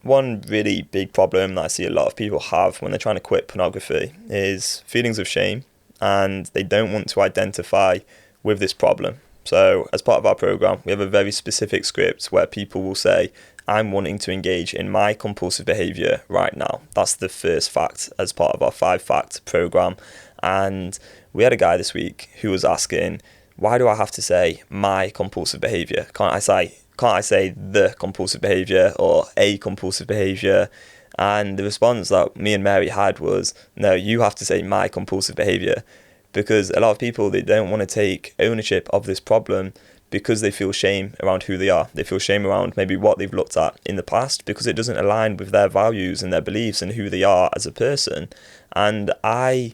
one really big problem that I see a lot of people have when they're trying to quit pornography is feelings of shame, and they don't want to identify with this problem. So as part of our program, we have a very specific script where people will say, I'm wanting to engage in my compulsive behaviour right now. That's the first fact as part of our 5-fact program. And we had a guy this week who was asking, why do I have to say my compulsive behaviour? Can't I say the compulsive behaviour or a compulsive behaviour? And the response that me and Mary had was, no, you have to say my compulsive behaviour, because a lot of people, they don't want to take ownership of this problem because they feel shame around who they are. They feel shame around maybe what they've looked at in the past because it doesn't align with their values and their beliefs and who they are as a person. And I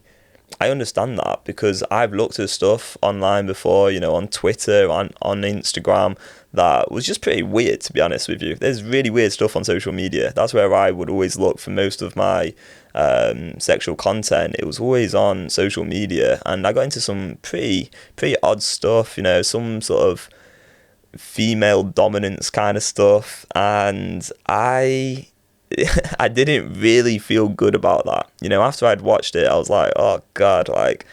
understand that because I've looked at stuff online before, on Twitter, on Instagram, that was just pretty weird, to be honest with you. There's really weird stuff on social media. That's where I would always look for most of my sexual content. It was always on social media, and I got into some pretty odd stuff, some sort of female dominance kind of stuff, and I didn't really feel good about that. After I'd watched it, I was like, oh God, like,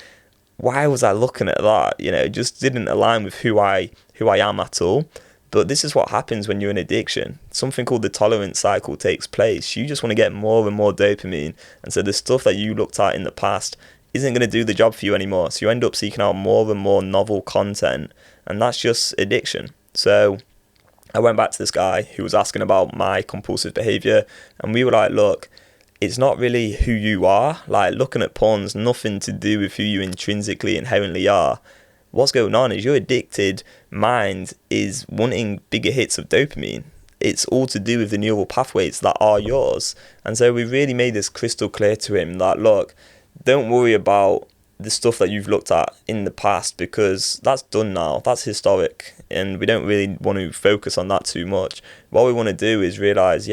why was I looking at that? It just didn't align with who I am at all. But this is what happens when you're in addiction. Something called the tolerance cycle takes place. You just want to get more and more dopamine. And so the stuff that you looked at in the past isn't going to do the job for you anymore. So you end up seeking out more and more novel content. And that's just addiction. So I went back to this guy who was asking about my compulsive behaviour, and we were like, look, it's not really who you are. Like, looking at porn's nothing to do with who you intrinsically, inherently are. What's going on is your addicted mind is wanting bigger hits of dopamine. It's all to do with the neural pathways that are yours. And so we really made this crystal clear to him that, look, don't worry about the stuff that you've looked at in the past, because that's done now. That's historic, and we don't really want to focus on that too much. What we want to do is realize,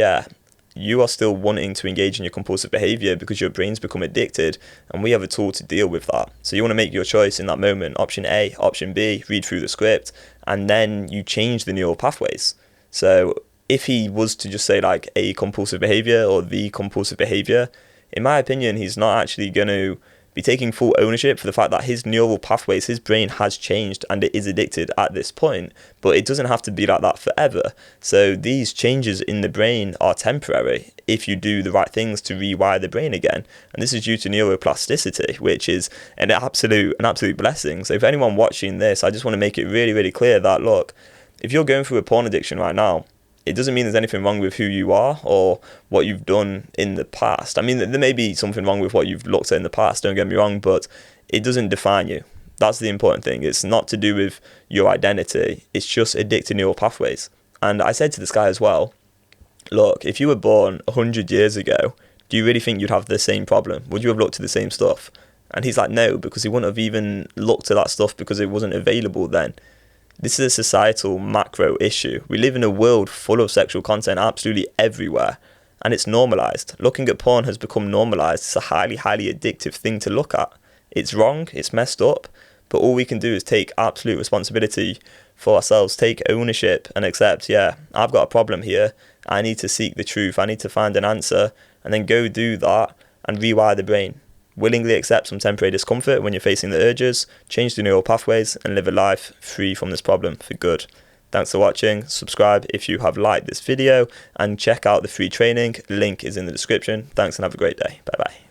you are still wanting to engage in your compulsive behavior because your brain's become addicted, and we have a tool to deal with that. So you want to make your choice in that moment, option A, option B, read through the script, and then you change the neural pathways. So if he was to just say like a compulsive behavior or the compulsive behavior, in my opinion, he's not actually going to be taking full ownership for the fact that his neural pathways, his brain has changed and it is addicted at this point, but it doesn't have to be like that forever. So these changes in the brain are temporary if you do the right things to rewire the brain again. And this is due to neuroplasticity, which is an absolute blessing. So if anyone watching this, I just want to make it really, really clear that, look, if you're going through a porn addiction right now, it doesn't mean there's anything wrong with who you are or what you've done in the past. I mean, there may be something wrong with what you've looked at in the past, don't get me wrong, but it doesn't define you. That's the important thing. It's not to do with your identity. It's just addicted neural pathways. And I said to this guy as well, look, if you were born 100 years ago, do you really think you'd have the same problem? Would you have looked at the same stuff? And he's like, no, because he wouldn't have even looked at that stuff because it wasn't available then. This is a societal macro issue. We live in a world full of sexual content absolutely everywhere, and it's normalized. Looking at porn has become normalized. It's a highly, highly addictive thing to look at. It's wrong, it's messed up, but all we can do is take absolute responsibility for ourselves, take ownership and accept, I've got a problem here. I need to seek the truth. I need to find an answer, and then go do that and rewire the brain. Willingly accept some temporary discomfort when you're facing the urges, change the neural pathways, and live a life free from this problem for good. Thanks for watching. Subscribe if you have liked this video, and check out the free training. Link is in the description. Thanks and have a great day. Bye bye.